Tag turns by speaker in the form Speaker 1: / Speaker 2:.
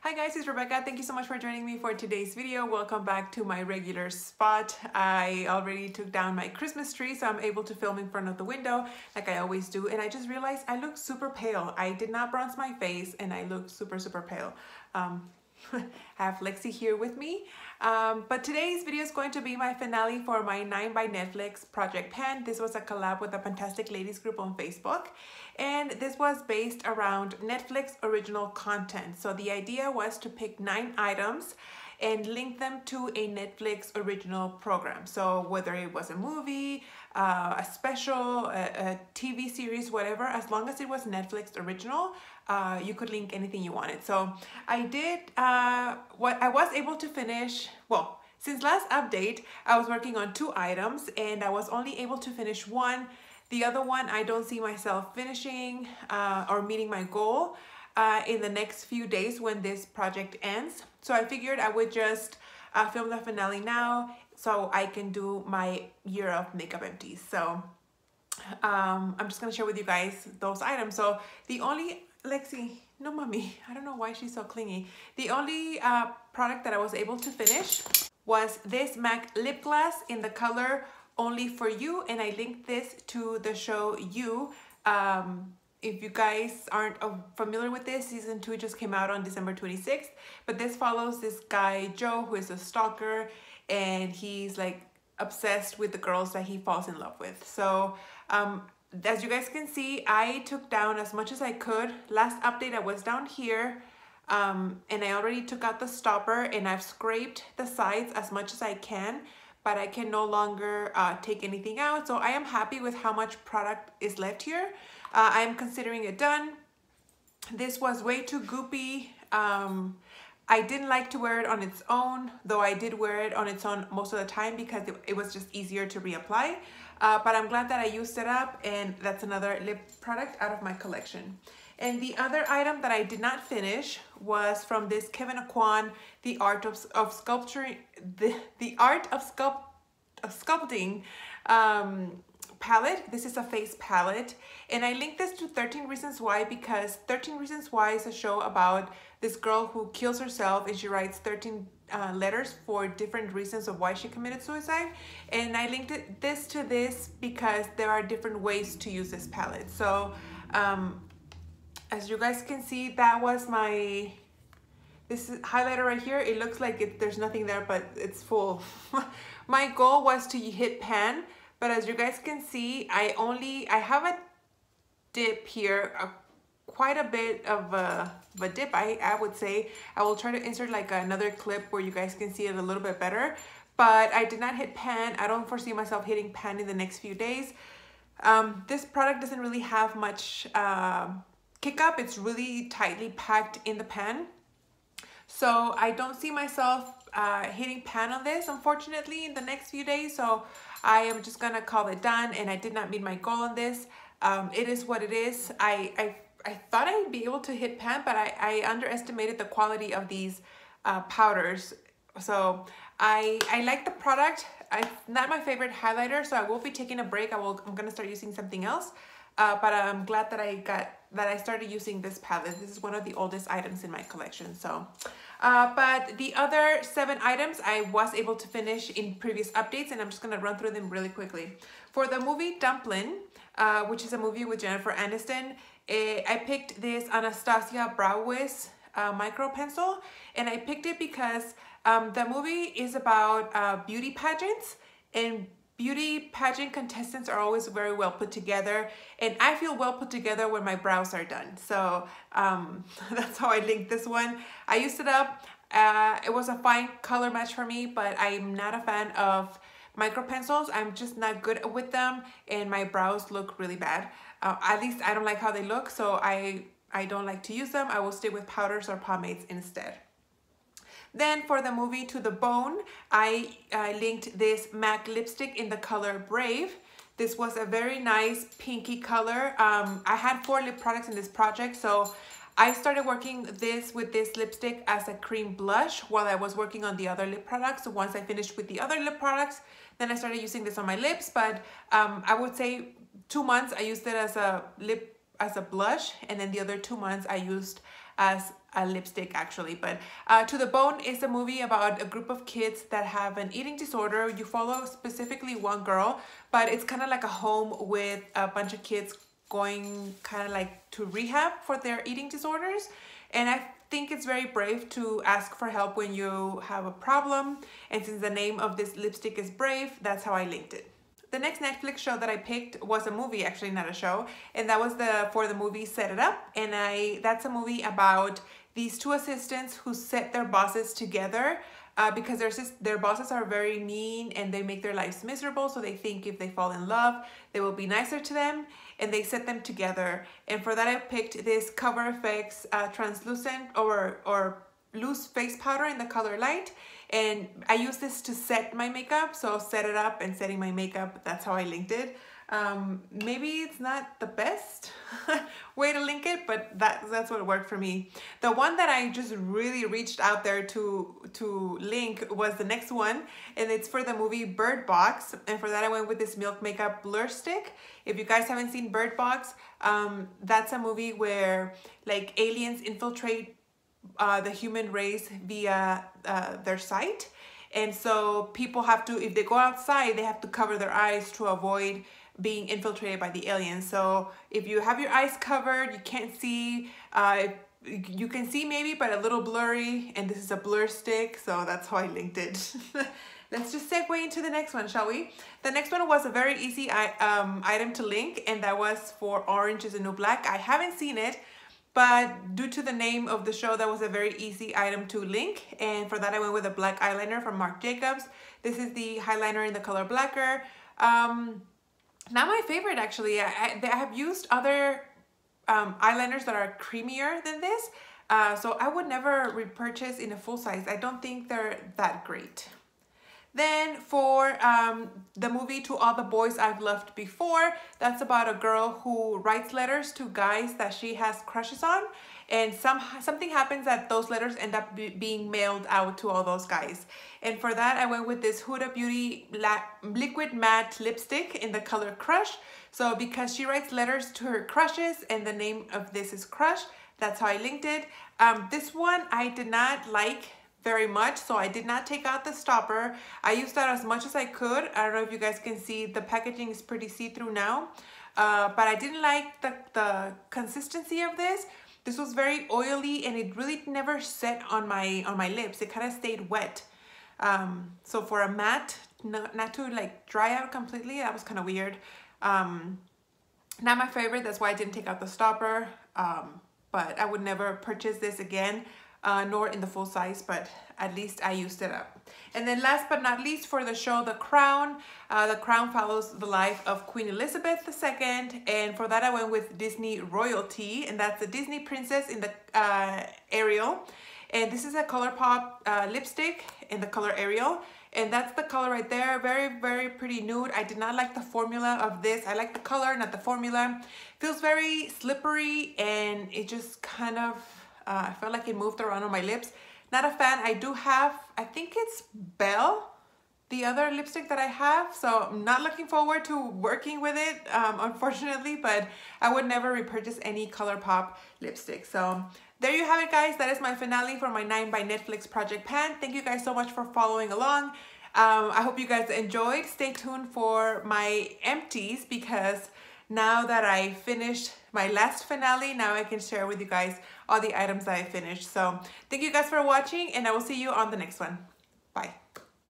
Speaker 1: Hi guys, it's Rebecca. Thank you so much for joining me for today's video. Welcome back to my regular spot. I already took down my Christmas tree, so I'm able to film in front of the window like I always do. And I just realized I look super pale. I did not bronze my face and I look super pale. I have Lexi here with me. But today's video is going to be my finale for my 9 by Netflix Project Pan. This was a collab with the Fantastic Ladies group on Facebook. And this was based around Netflix original content. So the idea was to pick 9 items and link them to a Netflix original program. So whether it was a movie, a special, a TV series, whatever, as long as it was Netflix original, you could link anything you wanted. So I did what I was able to finish. Well, since last update, I was working on 2 items and I was only able to finish one. The other one, I don't see myself finishing or meeting my goal in the next few days when this project ends. So I figured I would just film the finale now so I can do my year of makeup empties. So I'm just gonna share with you guys those items. So the only, Lexi, no mommy, I don't know why she's so clingy. The only product that I was able to finish was this MAC lip gloss in the color Only For You, and I linked this to the show You. If you guys aren't familiar with this, season 2 just came out on December 26th, but this follows this guy Joe who is a stalker, and he's like obsessed with the girls that he falls in love with. So as you guys can see, I took down as much as I could. Last update I was down here, and I already took out the stopper and I've scraped the sides as much as I can, but I can no longer take anything out. So I am happy with how much product is left here. I am considering it done. This was way too goopy. I didn't like to wear it on its own, though I did wear it on its own most of the time because it was just easier to reapply. But I'm glad that I used it up, and that's another lip product out of my collection. And the other item that I did not finish was from this Kevyn Aucoin, The Art of Sculpturing, the Art of Sculpting palette. This is a face palette, and I linked this to 13 Reasons Why because 13 Reasons Why is a show about this girl who kills herself, and she writes 13 letters for different reasons of why she committed suicide. And I linked this to this because there are different ways to use this palette. So as you guys can see, that was my, this is highlighter right here. It looks like there's nothing there, but it's full. My goal was to hit pan, but as you guys can see, I have a dip here, quite a bit of a dip, I would say. I will try to insert like another clip where you guys can see it a little bit better, but I did not hit pan. I don't foresee myself hitting pan in the next few days. This product doesn't really have much kick up. It's really tightly packed in the pan. So I don't see myself hitting pan on this, unfortunately, in the next few days. So I am just gonna call it done, and I did not meet my goal on this. It is what it is. I thought I'd be able to hit pan, but I underestimated the quality of these powders. So I like the product. Not my favorite highlighter, so I will be taking a break. I'm gonna start using something else. But I'm glad that I started using this palette. This is one of the oldest items in my collection. So, but the other 7 items I was able to finish in previous updates, and I'm just gonna run through them really quickly. For the movie Dumplin', which is a movie with Jennifer Aniston, I picked this Anastasia Brow Wiz micro pencil, and I picked it because the movie is about beauty pageants, and beauty pageant contestants are always very well put together, and I feel well put together when my brows are done. So that's how I linked this one. I used it up. It was a fine color match for me, but I'm not a fan of micro pencils. I'm just not good with them, and my brows look really bad. At least I don't like how they look, so I don't like to use them. I will stay with powders or pomades instead. Then for the movie To The Bone, I linked this MAC lipstick in the color Brave. This was a very nice pinky color. I had 4 lip products in this project, so I started working with this lipstick as a cream blush while I was working on the other lip products. So once I finished with the other lip products, then I started using this on my lips. But I would say 2 months I used it as a blush, and then the other 2 months I used as a lipstick actually. But To the Bone is a movie about a group of kids that have an eating disorder. You follow specifically one girl, but it's kind of like a home with a bunch of kids going kind of like to rehab for their eating disorders. And I think it's very brave to ask for help when you have a problem. And since the name of this lipstick is Brave, that's how I linked it. The next Netflix show that I picked was a movie, actually not a show, and that was for the movie Set It Up. And that's a movie about these two assistants who set their bosses together because their bosses are very mean and they make their lives miserable. So they think if they fall in love, they will be nicer to them, and they set them together. And for that, I picked this Cover FX translucent or loose face powder in the color Light. And I use this to set my makeup, so Set It Up and setting my makeup, that's how I linked it. Maybe it's not the best way to link it, but that's what worked for me. The one that I just really reached out there to link was the next one, and it's for the movie Bird Box. And for that I went with this Milk Makeup Blur Stick. If you guys haven't seen Bird Box, that's a movie where like aliens infiltrate the human race via their sight. And so people have to, if they go outside, they have to cover their eyes to avoid being infiltrated by the aliens. So if you have your eyes covered, you can't see, you can see maybe, but a little blurry, and this is a blur stick, so that's how I linked it. Let's just segue into the next one, shall we? The next one was a very easy item to link, and that was for Orange is the New Black. I haven't seen it, but due to the name of the show, that was a very easy item to link. And for that, I went with a black eyeliner from Marc Jacobs. This is the highliner in the color Blacker. Not my favorite, actually. I have used other eyeliners that are creamier than this. So I would never repurchase in a full size. I don't think they're that great. Then for the movie To All the Boys I've Loved Before, that's about a girl who writes letters to guys that she has crushes on, and something happens that those letters end up being mailed out to all those guys. And for that, I went with this Huda Beauty Liquid Matte Lipstick in the color Crush. So because she writes letters to her crushes and the name of this is Crush, that's how I linked it. This one I did not like very much, so I did not take out the stopper. I used that as much as I could. I don't know if you guys can see, the packaging is pretty see-through now, but I didn't like the consistency of this. This was very oily and it really never set on my lips. It kind of stayed wet. So for a matte, not to like dry out completely, that was kind of weird. Not my favorite, that's why I didn't take out the stopper, but I would never purchase this again. Nor in the full size, but at least I used it up. And then last but not least, for the show The Crown. The Crown follows the life of Queen Elizabeth II, and for that I went with Disney Royalty, and that's the Disney princess in the Ariel. And this is a ColourPop lipstick in the color Ariel, and that's the color right there. Very, very pretty nude. I did not like the formula of this. I like the color, not the formula. Feels very slippery, and it just kind of I felt like it moved around on my lips. Not a fan. I do have, I think it's Belle, the other lipstick that I have. So I'm not looking forward to working with it, unfortunately, but I would never repurchase any ColourPop lipstick. So there you have it, guys. That is my finale for my 9 by Netflix Project Pan. Thank you guys so much for following along. I hope you guys enjoyed. Stay tuned for my empties, because now that I finished my last finale, now I can share with you guys all the items that I finished. So thank you guys for watching, and I will see you on the next one. Bye.